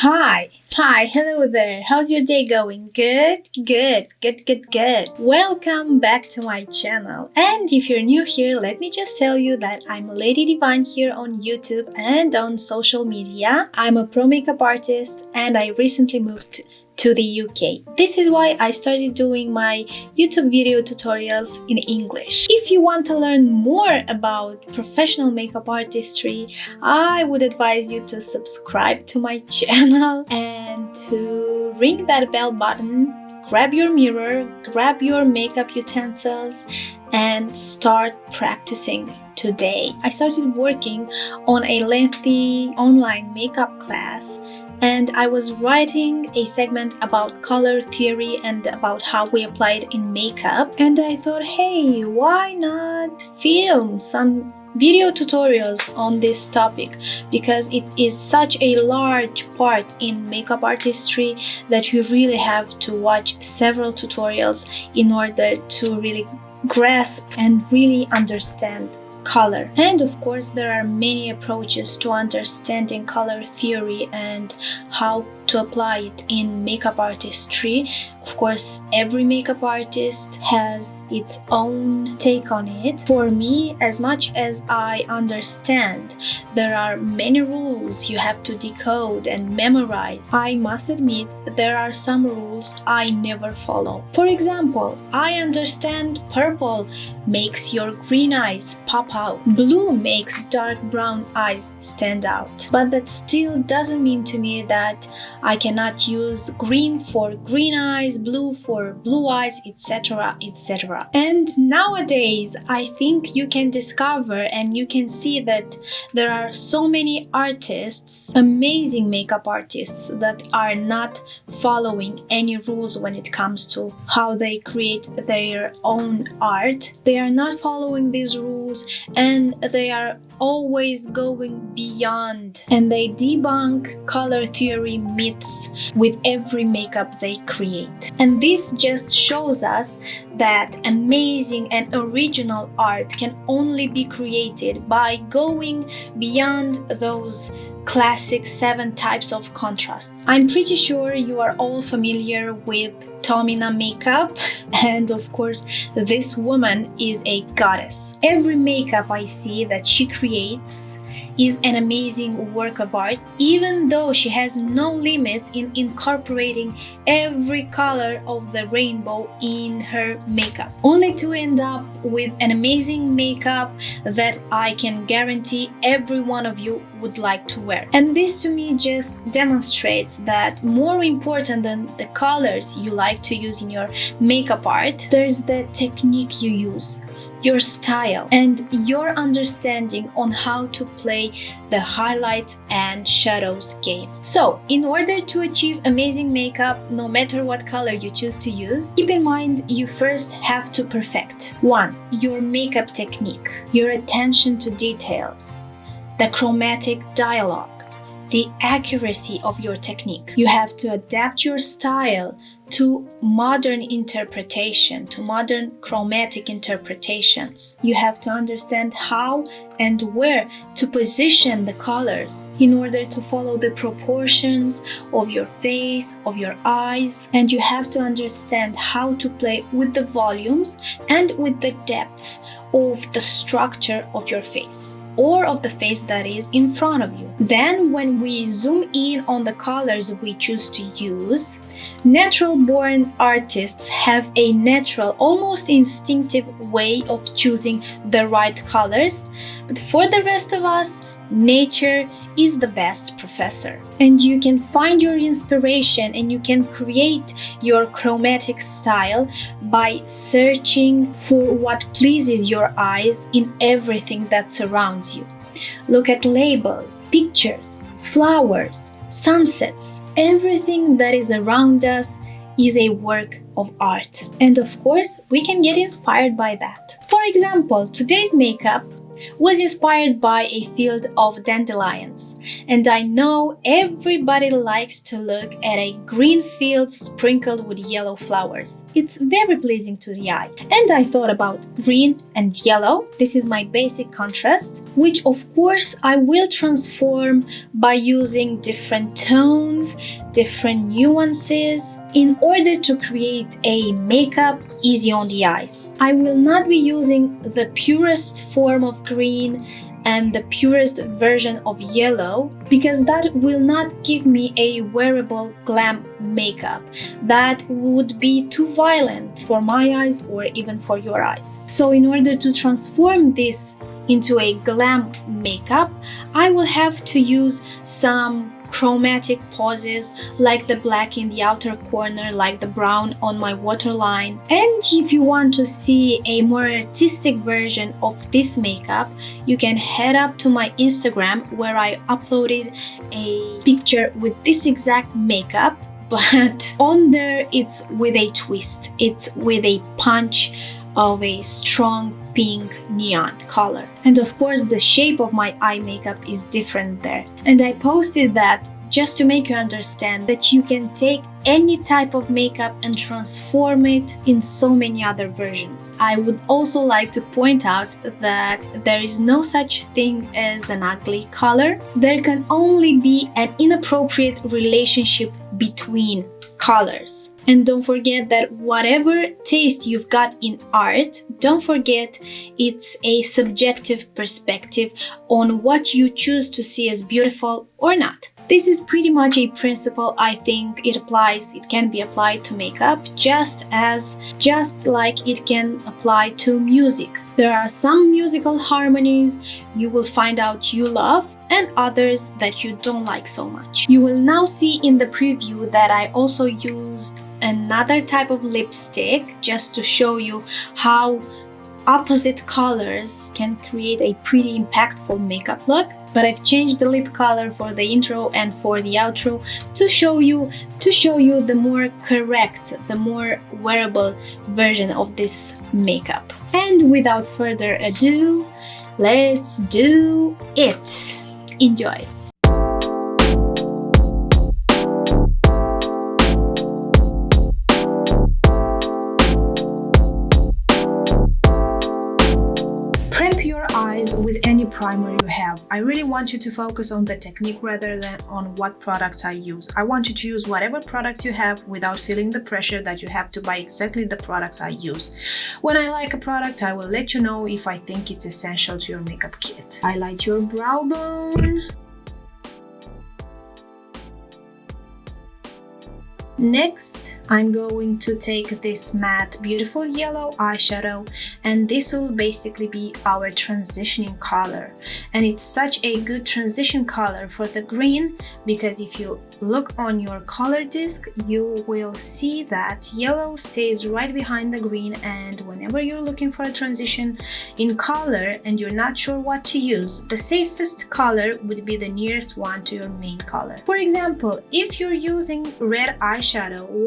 Hello there. How's your day going? Good. Welcome back to my channel. And if you're new here, let me just tell you that I'm LadyDyvine here on YouTube and on social media. I'm a pro makeup artist and I recently moved to the UK. This is why I started doing my YouTube video tutorials in English. If you want to learn more about professional makeup artistry, I would advise you to subscribe to my channel and to ring that bell button, grab your mirror, grab your makeup utensils, and start practicing today. I started working on a lengthy online makeup class, and I was writing a segment about color theory and about how we apply it in makeup. And I thought, hey, why not film some video tutorials on this topic, because it is such a large part in makeup artistry that you really have to watch several tutorials in order to really grasp and really understand color. And of course, there are many approaches to understanding color theory and how to apply it in makeup artistry. Of course, every makeup artist has its own take on it. For me, as much as I understand, there are many rules you have to decode and memorize. I must admit, there are some rules I never follow. For example, I understand purple makes your green eyes pop out. Blue makes dark brown eyes stand out. But that still doesn't mean to me that I cannot use green for green eyes, blue for blue eyes, etc., etc. And nowadays, I think you can discover and you can see that there are so many artists, amazing makeup artists, that are not following any rules when it comes to how they create their own art. They are not following these rules and they are always going beyond, and they debunk color theory myths with every makeup they create. And this just shows us that amazing and original art can only be created by going beyond those classic 7 types of contrasts. I'm pretty sure you are all familiar with Tomina makeup, and of course this woman is a goddess. Every makeup I see that she creates is an amazing work of art, even though she has no limits in incorporating every color of the rainbow in her makeup, only to end up with an amazing makeup that I can guarantee every one of you would like to wear. And this to me just demonstrates that more important than the colors you like to use in your makeup art, there's the technique you use, your style, and your understanding on how to play the highlights and shadows game. So, in order to achieve amazing makeup, no matter what color you choose to use, keep in mind you first have to perfect 1. Your makeup technique, your attention to details, the chromatic dialogue, the accuracy of your technique. You have to adapt your style to modern interpretation, to modern chromatic interpretations. You have to understand how and where to position the colors in order to follow the proportions of your face, of your eyes, and you have to understand how to play with the volumes and with the depths of the structure of your face, or of the face that is in front of you. Then when we zoom in on the colors we choose to use, natural-born artists have a natural, almost instinctive way of choosing the right colors, but for the rest of us, nature is the best professor. And you can find your inspiration and you can create your chromatic style by searching for what pleases your eyes in everything that surrounds you. Look at labels, pictures, flowers, sunsets. Everything that is around us is a work of art. And of course, we can get inspired by that. For example, today's makeup was inspired by a field of dandelions, and I know everybody likes to look at a green field sprinkled with yellow flowers. It's very pleasing to the eye. And I thought about green and yellow. This is my basic contrast, which of course I will transform by using different tones, different nuances in order to create a makeup easy on the eyes. I will not be using the purest form of green and the purest version of yellow because that will not give me a wearable glam makeup. That would be too violent for my eyes or even for your eyes. So in order to transform this into a glam makeup, I will have to use some chromatic poses like the black in the outer corner, like the brown on my waterline. And if you want to see a more artistic version of this makeup, you can head up to my Instagram where I uploaded a picture with this exact makeup, but on there it's with a twist. It's with a punch of a strong pink neon color. And of course the shape of my eye makeup is different there. And I posted that just to make you understand that you can take any type of makeup and transform it in so many other versions. I would also like to point out that there is no such thing as an ugly color. There can only be an inappropriate relationship between colors. And don't forget that whatever taste you've got in art, don't forget it's a subjective perspective on what you choose to see as beautiful or not. This is pretty much a principle I think it can be applied to makeup just like it can apply to music. There are some musical harmonies you will find out you love and others that you don't like so much. You will now see in the preview that I also used another type of lipstick just to show you how opposite colors can create a pretty impactful makeup look. But I've changed the lip color for the intro and for the outro to show you the more correct, the more wearable version of this makeup. And without further ado, let's do it. Enjoy. Prep your eyes with any primer you have. I really want you to focus on the technique rather than on what products I use. I want you to use whatever products you have without feeling the pressure that you have to buy exactly the products I use. When I like a product, I will let you know if I think it's essential to your makeup kit. Highlight your brow bone. Next, I'm going to take this matte beautiful yellow eyeshadow, and this will basically be our transitioning color. And it's such a good transition color for the green because if you look on your color disc, you will see that yellow stays right behind the green, and whenever you're looking for a transition in color and you're not sure what to use, the safest color would be the nearest one to your main color. For example, if you're using red eyeshadow,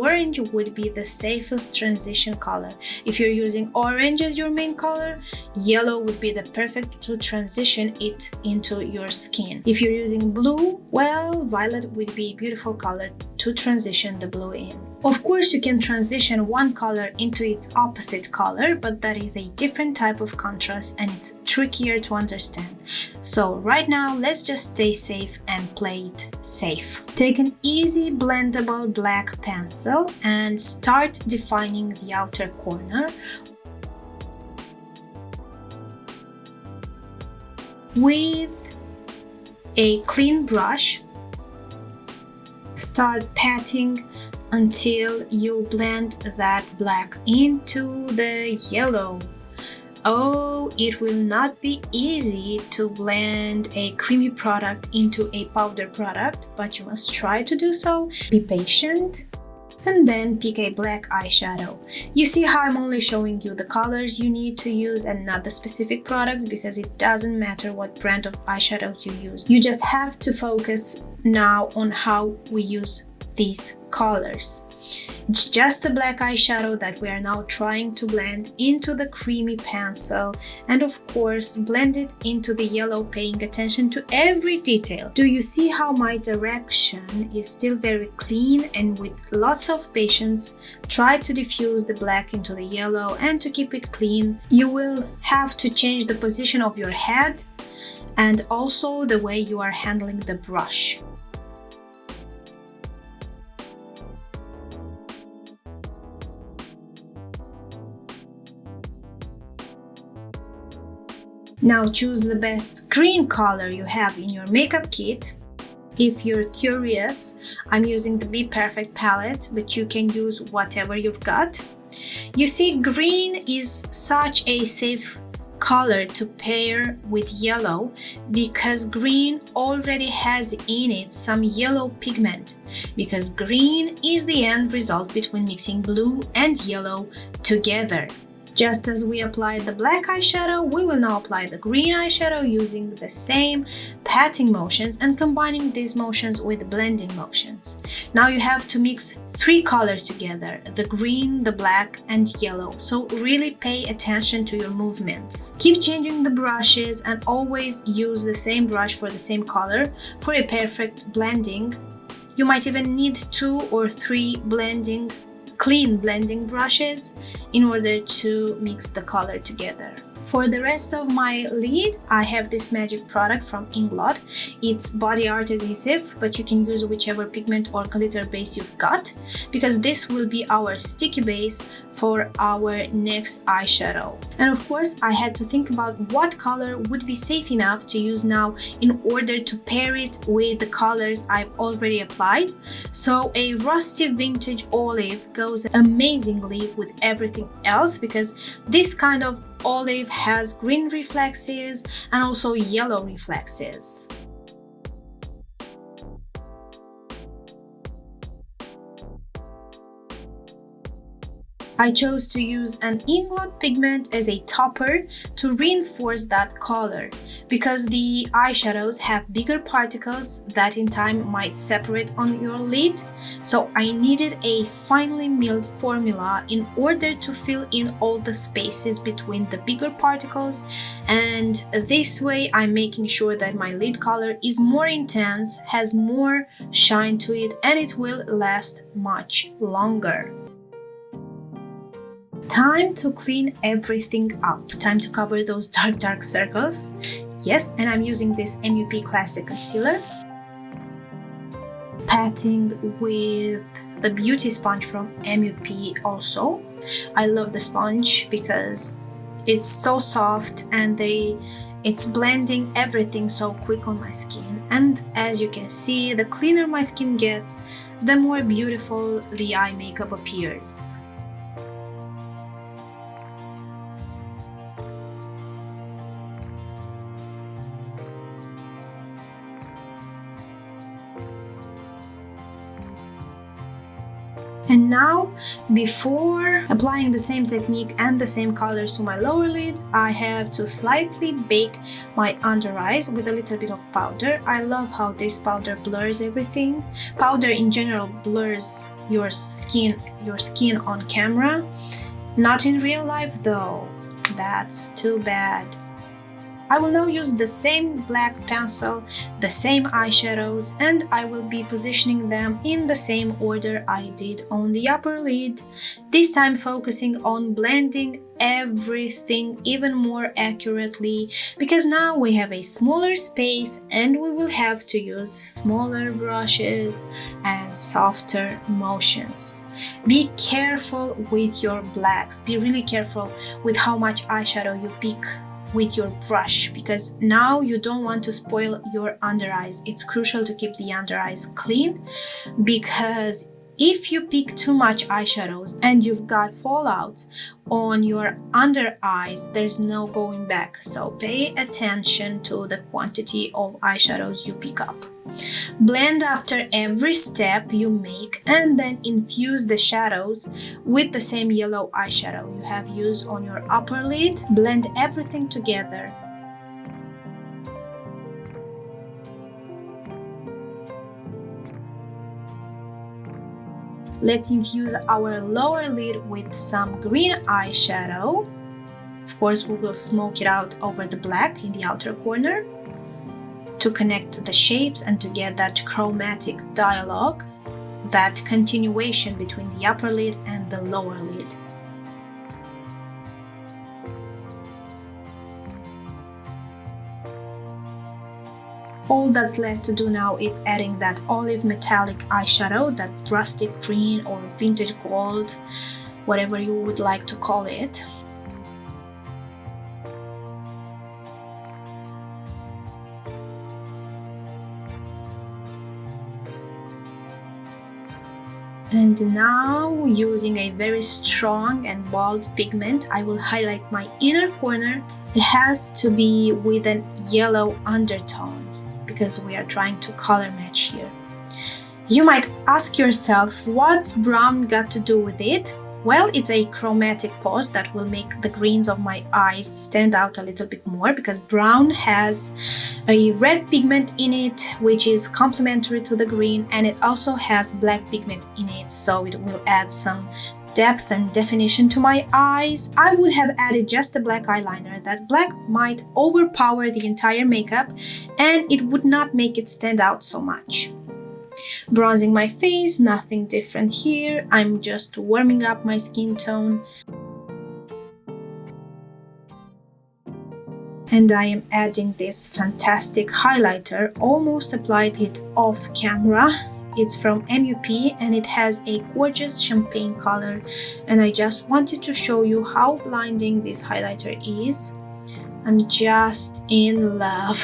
orange would be the safest transition color. If you're using orange as your main color, yellow would be the perfect to transition it into your skin. If you're using blue, well, violet would be a beautiful color to transition the blue in. Of course, you can transition one color into its opposite color, but that is a different type of contrast and it's trickier to understand. So right now, let's just stay safe and play it safe. Take an easy blendable black pencil and start defining the outer corner with a clean brush. Start patting until you blend that black into the yellow. Oh, it will not be easy to blend a creamy product into a powder product, but you must try to do so. Be patient. And then pick a black eyeshadow. You see how I'm only showing you the colors you need to use and not the specific products, because it doesn't matter what brand of eyeshadows you use. You just have to focus now on how we use these colors. It's just a black eyeshadow that we are now trying to blend into the creamy pencil, and of course blend it into the yellow, paying attention to every detail. Do you see how my direction is still very clean, and with lots of patience try to diffuse the black into the yellow and to keep it clean. You will have to change the position of your head and also the way you are handling the brush. Now choose the best green color you have in your makeup kit. If you're curious, I'm using the Be Perfect palette, but you can use whatever you've got. You see, green is such a safe color to pair with yellow because green already has in it some yellow pigment, because green is the end result between mixing blue and yellow together. Just as we applied the black eyeshadow, we will now apply the green eyeshadow using the same patting motions and combining these motions with blending motions. Now you have to mix 3 colors together, the green, the black, and yellow, so really pay attention to your movements. Keep changing the brushes and always use the same brush for the same color for a perfect blending. You might even need 2 or 3 clean blending brushes in order to mix the color together. For the rest of my lid, I have this magic product from Inglot. It's body art adhesive, but you can use whichever pigment or glitter base you've got, because this will be our sticky base for our next eyeshadow. And of course, I had to think about what color would be safe enough to use now in order to pair it with the colors I've already applied. So a rusty vintage olive goes amazingly with everything else, because this kind of olive has green reflexes and also yellow reflexes. I chose to use an Inglot pigment as a topper to reinforce that color, because the eyeshadows have bigger particles that in time might separate on your lid. So I needed a finely milled formula in order to fill in all the spaces between the bigger particles, and this way I'm making sure that my lid color is more intense, has more shine to it, and it will last much longer. Time to clean everything up. Time to cover those dark circles. Yes, and I'm using this MUP Classic Concealer. Patting with the beauty sponge from MUP also. I love the sponge because it's so soft and it's blending everything so quick on my skin. And as you can see, the cleaner my skin gets, the more beautiful the eye makeup appears. And now, before applying the same technique and the same colors to my lower lid, I have to slightly bake my under eyes with a little bit of powder. I love how this powder blurs everything. Powder in general blurs your skin on camera. Not in real life though. That's too bad. I will now use the same black pencil, the same eyeshadows, and I will be positioning them in the same order I did on the upper lid, this time focusing on blending everything even more accurately, because now we have a smaller space and we will have to use smaller brushes and softer motions. Be careful with your blacks, be really careful with how much eyeshadow you pick with your brush, because now you don't want to spoil your under eyes. It's crucial to keep the under eyes clean, because if you pick too much eyeshadows and you've got fallouts on your under eyes, there's no going back. So pay attention to the quantity of eyeshadows you pick up. Blend after every step you make, and then infuse the shadows with the same yellow eyeshadow you have used on your upper lid. Blend everything together. Let's infuse our lower lid with some green eyeshadow. Of course, we will smoke it out over the black in the outer corner to connect the shapes and to get that chromatic dialogue, that continuation between the upper lid and the lower lid. All that's left to do now is adding that olive metallic eyeshadow, that rustic green or vintage gold, whatever you would like to call it. And now, using a very strong and bold pigment, I will highlight my inner corner. It has to be with a yellow undertone because we are trying to color match here. You might ask yourself, what's brown got to do with it? Well, it's a chromatic pose that will make the greens of my eyes stand out a little bit more, because brown has a red pigment in it which is complementary to the green, and it also has black pigment in it, so it will add some depth and definition to my eyes. I would have added just a black eyeliner. That black might overpower the entire makeup and it would not make it stand out so much. Bronzing my face, nothing different here. I'm just warming up my skin tone. And I am adding this fantastic highlighter, almost applied it off camera. It's from MUP and it has a gorgeous champagne color, and I just wanted to show you how blinding this highlighter is. I'm just in love.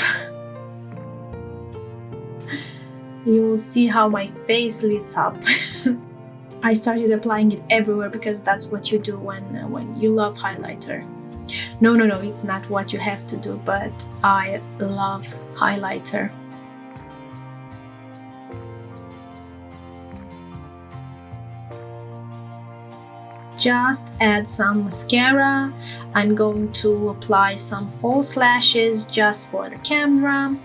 You will see how my face lights up. I started applying it everywhere because that's what you do when you love highlighter. No, it's not what you have to do, but I love highlighter. Just add some mascara. I'm going to apply some false lashes just for the camera.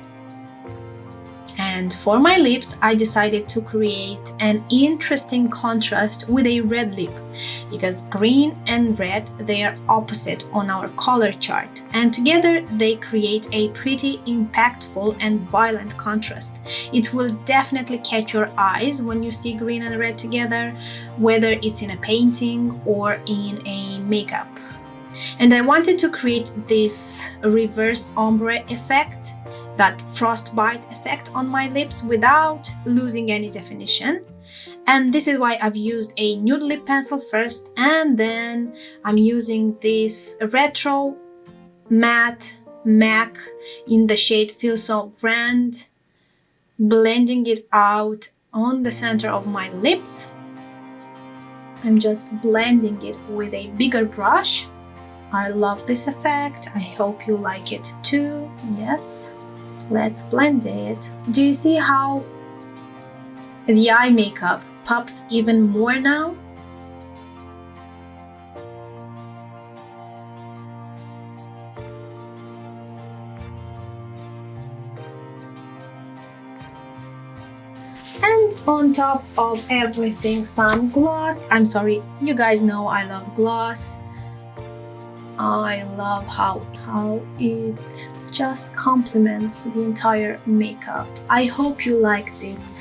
And for my lips, I decided to create an interesting contrast with a red lip, because green and red, they are opposite on our color chart, and together they create a pretty impactful and violent contrast. It will definitely catch your eyes when you see green and red together, whether it's in a painting or in a makeup. And I wanted to create this reverse ombre effect, that frostbite effect on my lips without losing any definition. And this is why I've used a nude lip pencil first, and then I'm using this retro matte MAC in the shade Feel So Grand, blending it out on the center of my lips. I'm just blending it with a bigger brush. I love this effect. I hope you like it too. Yes. Let's blend it. Do you see how the eye makeup pops even more now? And on top of everything, some gloss. I'm sorry, you guys know I love gloss. I love how it just complements the entire makeup. I hope you like this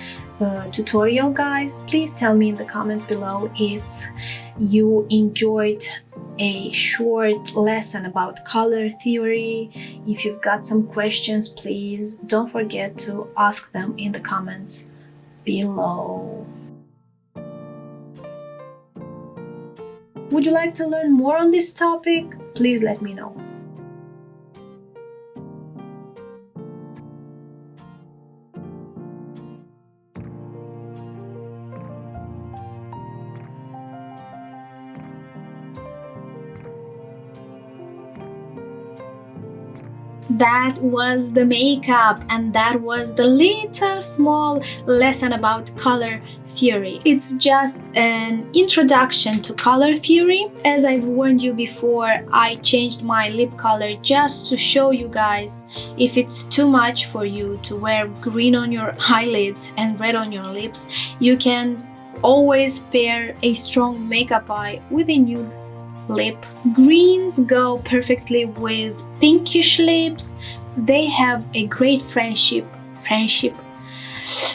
tutorial, guys. Please tell me in the comments below if you enjoyed a short lesson about color theory. If you've got some questions, please don't forget to ask them in the comments below. Would you like to learn more on this topic? Please let me know. That was the makeup, and that was the little small lesson about color theory. It's just an introduction to color theory. As I've warned you before, I changed my lip color just to show you guys if it's too much for you to wear green on your eyelids and red on your lips. You can Always pair a strong makeup eye with a nude lip. Greens go perfectly with pinkish lips. They have a great friendship,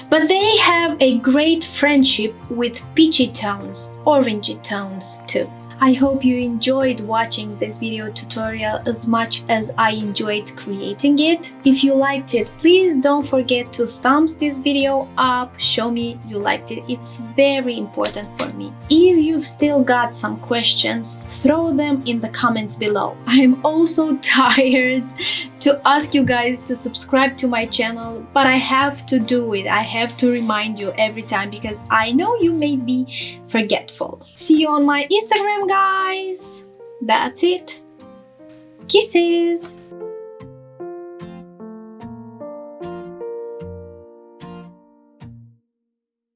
but they have a great friendship with peachy tones, orangey tones too. I hope you enjoyed watching this video tutorial as much as I enjoyed creating it. If you liked it, please don't forget to thumbs this video up, show me you liked it. It's very important for me. If you've still got some questions, throw them in the comments below. I'm also tired to ask you guys to subscribe to my channel, but I have to do it. I have to remind you every time because I know you may be forgetful. See you on my Instagram, guys. That's it. Kisses.